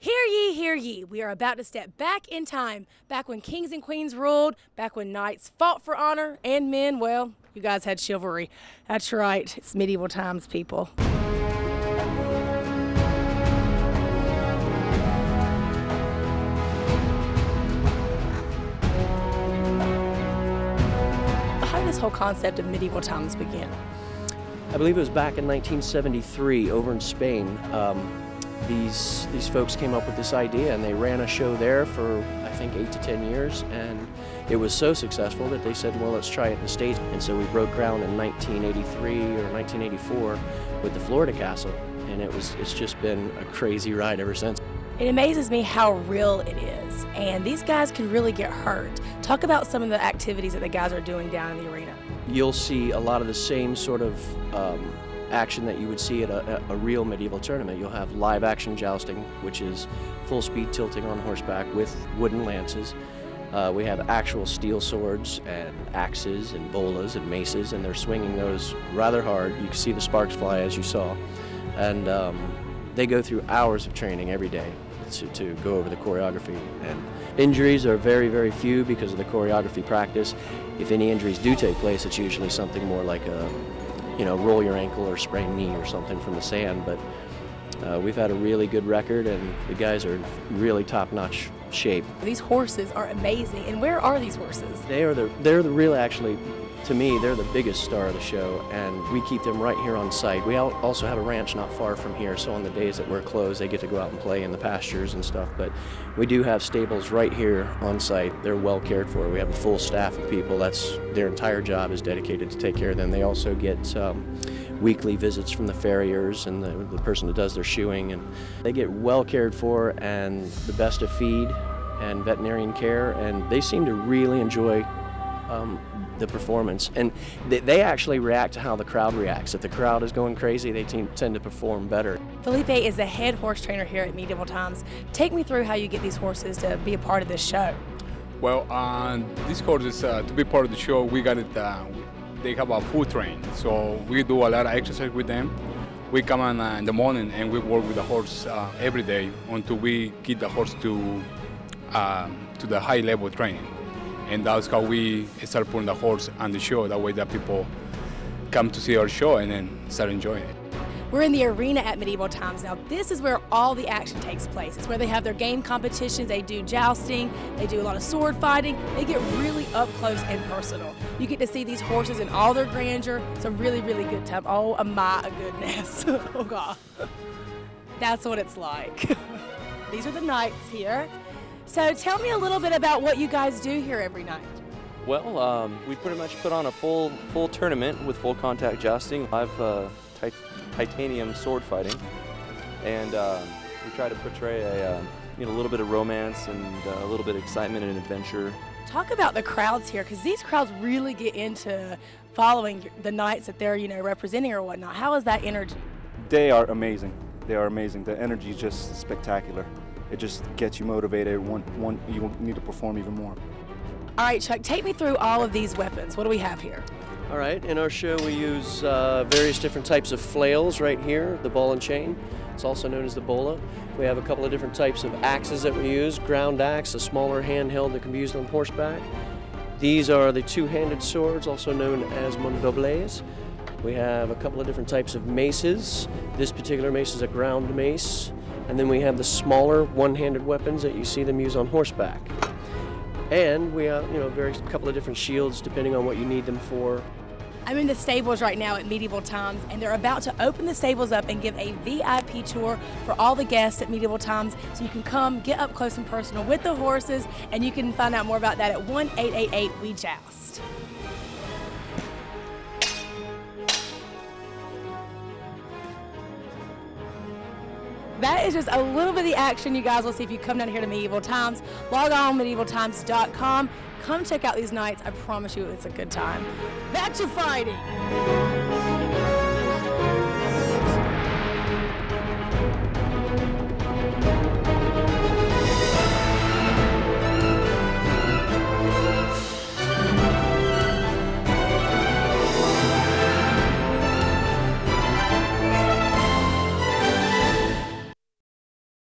Hear ye, we are about to step back in time, back when kings and queens ruled, back when knights fought for honor, and men, well, you guys had chivalry. That's right, it's medieval times, people. How did this whole concept of medieval times begin? I believe it was back in 1973 over in Spain. These folks came up with this idea and they ran a show there for I think 8 to 10 years, and it was so successful that they said, well, let's try it in the States. And so we broke ground in 1983 or 1984 with the Florida Castle, and it's just been a crazy ride ever since. It amazes me how real it is, and these guys can really get hurt. Talk about some of the activities that the guys are doing down in the arena. You'll see a lot of the same sort of action that you would see at a real medieval tournament. You'll have live action jousting, which is full speed tilting on horseback with wooden lances. We have actual steel swords and axes and bolas and maces, and they're swinging those rather hard. You can see the sparks fly as you saw. And they go through hours of training every day to go over the choreography. And injuries are very, very few because of the choreography practice. If any injuries do take place, it's usually something more like a, roll your ankle or sprain knee or something from the sand. But we've had a really good record, and the guys are in really top-notch shape. These horses are amazing. And where are these horses? They're the real, actually, to me, they're the biggest star of the show, and we keep them right here on site. We also have a ranch not far from here, so on the days that we're closed, they get to go out and play in the pastures and stuff. But we do have stables right here on site. They're well cared for. We have a full staff of people. Their entire job is dedicated to take care of them. They also get weekly visits from the farriers and the person that does their shoeing, and they get well cared for and the best of feed and veterinarian care, and they seem to really enjoy the performance, and they actually react to how the crowd reacts. If the crowd is going crazy, they tend to perform better. Felipe is the head horse trainer here at Medieval Times. Take me through how you get these horses to be a part of this show. Well, these horses, to be part of the show, we got it. They have a full train, so we do a lot of exercise with them. We come in the morning and we work with the horse every day until we get the horse to the high level training. And that's how we start putting the horse on the show. That way that people come to see our show and then start enjoying it. We're in the arena at Medieval Times now. This is where all the action takes place. It's where they have their game competitions, they do jousting, they do a lot of sword fighting. They get really up close and personal. You get to see these horses in all their grandeur. It's a really, really good time. Oh my goodness. Oh God. That's what it's like. These are the knights here. So tell me a little bit about what you guys do here every night. Well, we pretty much put on a full tournament with full contact jousting, live titanium sword fighting, and we try to portray a little bit of romance and a little bit of excitement and adventure. Talk about the crowds here, because these crowds really get into following the knights that they're representing or whatnot. How is that energy? They are amazing. They are amazing. The energy is just spectacular. It just gets you motivated. You need to perform even more. All right, Chuck, take me through all of these weapons. What do we have here? All right, in our show we use various different types of flails right here, the ball and chain. It's also known as the bola. We have a couple of different types of axes that we use. Ground axe, a smaller handheld that can be used on horseback. These are the two-handed swords, also known as mondobles. We have a couple of different types of maces. This particular mace is a ground mace. And then we have the smaller one-handed weapons that you see them use on horseback. And we have, a couple of different shields depending on what you need them for. I'm in the stables right now at Medieval Times, and they're about to open the stables up and give a VIP tour for all the guests at Medieval Times, so you can come get up close and personal with the horses, and you can find out more about that at 1-888-WE-JOUST. That is just a little bit of the action you guys will see if you come down here to Medieval Times. Log on medievaltimes.com. Come check out these nights. I promise you it's a good time. Back to fighting.